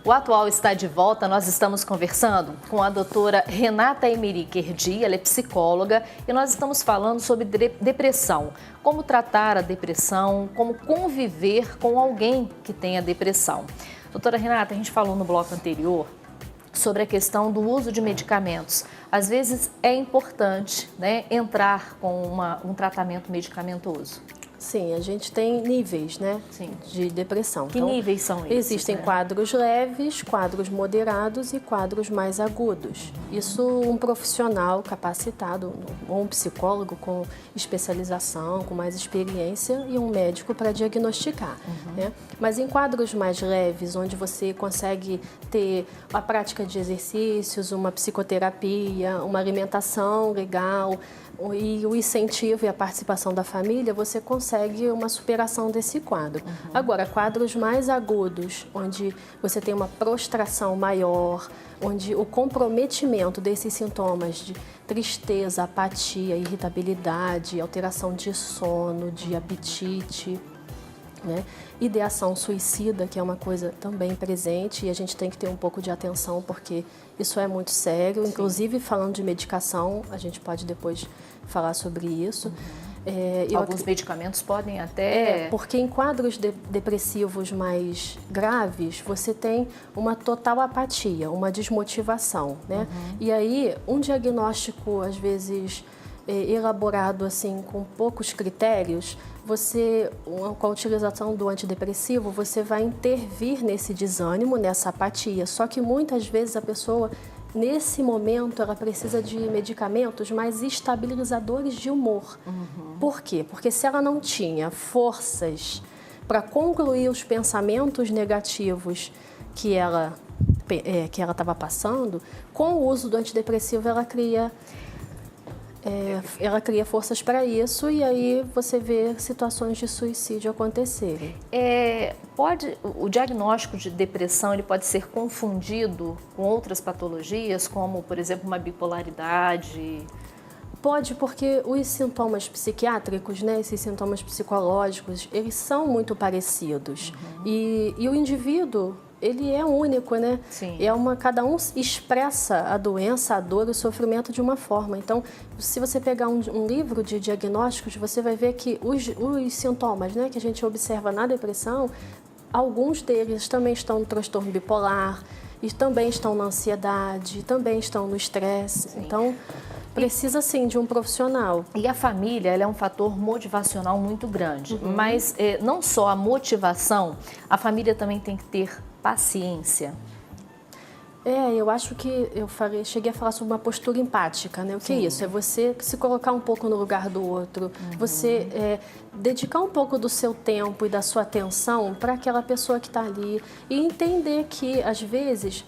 O Atual está de volta, nós estamos conversando com a doutora Renata Emerick Herdy, ela é psicóloga, e nós estamos falando sobre depressão. Como tratar a depressão, como conviver com alguém que tenha depressão. Doutora Renata, a gente falou no bloco anterior sobre a questão do uso de medicamentos. Às vezes é importante, né, entrar com um tratamento medicamentoso. Sim, a gente tem níveis, né, Sim. de depressão. Que níveis são esses? Existem quadros leves, quadros moderados e quadros mais agudos. Isso um profissional capacitado, ou um psicólogo com especialização, com mais experiência e um médico para diagnosticar. Né? Mas em quadros mais leves, onde você consegue ter a prática de exercícios, uma psicoterapia, uma alimentação legal, e o incentivo e a participação da família, você consegue uma superação desse quadro. Agora, quadros mais agudos, onde você tem uma prostração maior, onde o comprometimento desses sintomas de tristeza, apatia, irritabilidade, alteração de sono, de apetite, né? Ideação suicida, que é uma coisa também presente, e a gente tem que ter um pouco de atenção porque isso é muito sério. Sim. Inclusive, falando de medicação, a gente pode depois falar sobre isso. Alguns medicamentos podem até... porque em quadros depressivos mais graves, você tem uma total apatia, uma desmotivação, né? E aí, um diagnóstico, às vezes, elaborado assim, com poucos critérios, você, com a utilização do antidepressivo, você vai intervir nesse desânimo, nessa apatia. Só que muitas vezes a pessoa, nesse momento, ela precisa de medicamentos mais estabilizadores de humor. Por quê? Porque se ela não tinha forças para concluir os pensamentos negativos que ela estava passando, com o uso do antidepressivo ela cria forças para isso, e aí você vê situações de suicídio acontecerem. O diagnóstico de depressão ele pode ser confundido com outras patologias, como, por exemplo, uma bipolaridade? Pode, porque os sintomas psiquiátricos, né, esses sintomas psicológicos, eles são muito parecidos. E o indivíduo, ele é único, né? Sim. Cada um expressa a doença, a dor, o sofrimento de uma forma. Então, se você pegar um livro de diagnósticos, você vai ver que os sintomas, né, que a gente observa na depressão, alguns deles também estão no transtorno bipolar, e também estão na ansiedade, também estão no estresse. Sim. Então, precisa sim de um profissional. E a família ela é um fator motivacional muito grande, mas não só a motivação, a família também tem que ter paciência. Eu acho que cheguei a falar sobre uma postura empática, né? O que é isso? É você se colocar um pouco no lugar do outro, você dedicar um pouco do seu tempo e da sua atenção para aquela pessoa que está ali e entender que, às vezes,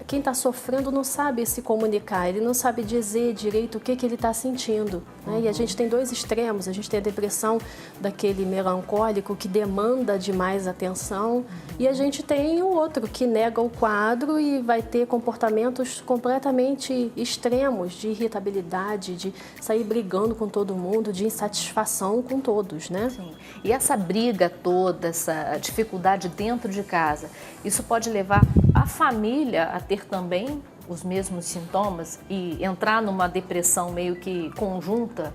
quem está sofrendo não sabe se comunicar, ele não sabe dizer direito o que ele está sentindo. Né? E a gente tem dois extremos, a gente tem a depressão daquele melancólico que demanda demais atenção e a gente tem o outro que nega o quadro e vai ter comportamentos completamente extremos de irritabilidade, de sair brigando com todo mundo, de insatisfação com todos, né? Sim. E essa briga toda, essa dificuldade dentro de casa, isso pode levar a família a ter também os mesmos sintomas e entrar numa depressão meio que conjunta?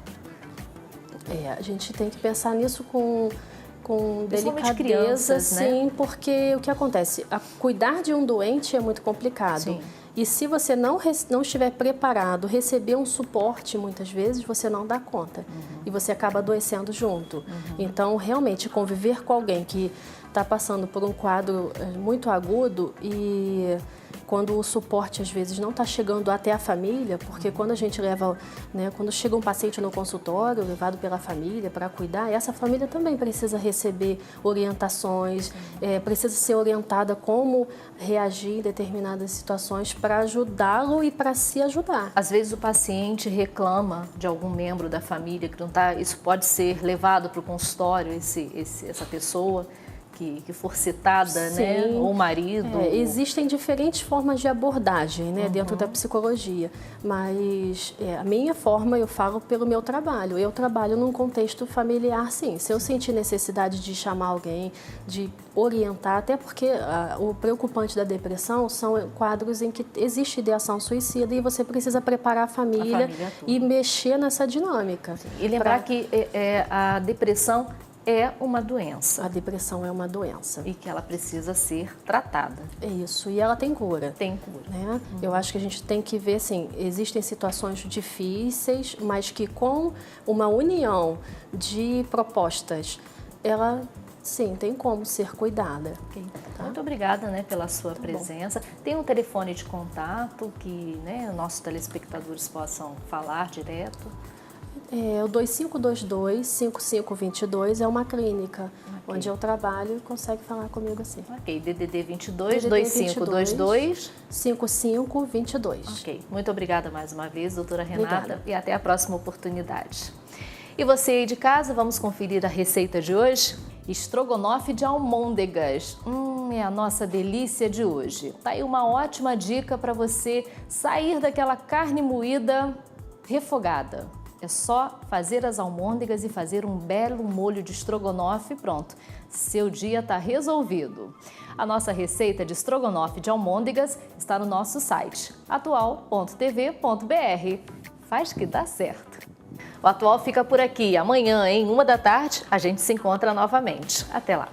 A gente tem que pensar nisso com delicadeza, crianças, sim, né? Porque o que acontece? Cuidar de um doente é muito complicado. Sim. E se você não estiver preparado, receber um suporte, muitas vezes, você não dá conta. E você acaba adoecendo junto. Então, realmente, conviver com alguém que está passando por um quadro muito agudo e quando o suporte, às vezes, não está chegando até a família, porque quando a gente leva, né, quando chega um paciente no consultório, levado pela família para cuidar, essa família também precisa receber orientações, precisa ser orientada como reagir em determinadas situações para ajudá-lo e para se ajudar. Às vezes o paciente reclama de algum membro da família que não está, isso pode ser levado para o consultório, essa pessoa. que for citada, né? Ou o marido. Existem diferentes formas de abordagem, né, dentro da psicologia, mas a minha forma, eu falo pelo meu trabalho. Eu trabalho num contexto familiar, sim. Se eu sentir necessidade de chamar alguém, de orientar, até porque o preocupante da depressão são quadros em que existe ideação suicida e você precisa preparar a família e mexer nessa dinâmica. Sim. E lembrar que a depressão é uma doença. A depressão é uma doença. E que ela precisa ser tratada. É isso, e ela tem cura. Tem cura. Né? Eu acho que a gente tem que ver, assim, existem situações difíceis, mas que com uma união de propostas, ela, sim, tem como ser cuidada. Okay. Tá? Muito obrigada, né, pela sua presença. Tem um telefone de contato que, né, nossos telespectadores possam falar direto? O 2522-5522 é uma clínica onde eu trabalho e consegue falar comigo assim. Ok, DDD 22-2522. 5522. Ok, muito obrigada mais uma vez, doutora Renata, obrigada. E até a próxima oportunidade. E você aí de casa, vamos conferir a receita de hoje? Estrogonofe de almôndegas. É a nossa delícia de hoje. Tá aí uma ótima dica para você sair daquela carne moída refogada. É só fazer as almôndegas e fazer um belo molho de estrogonofe e pronto. Seu dia está resolvido. A nossa receita de estrogonofe de almôndegas está no nosso site, atual.tv.br. Faz que dá certo. O Atual fica por aqui. Amanhã, em 1 da tarde, a gente se encontra novamente. Até lá.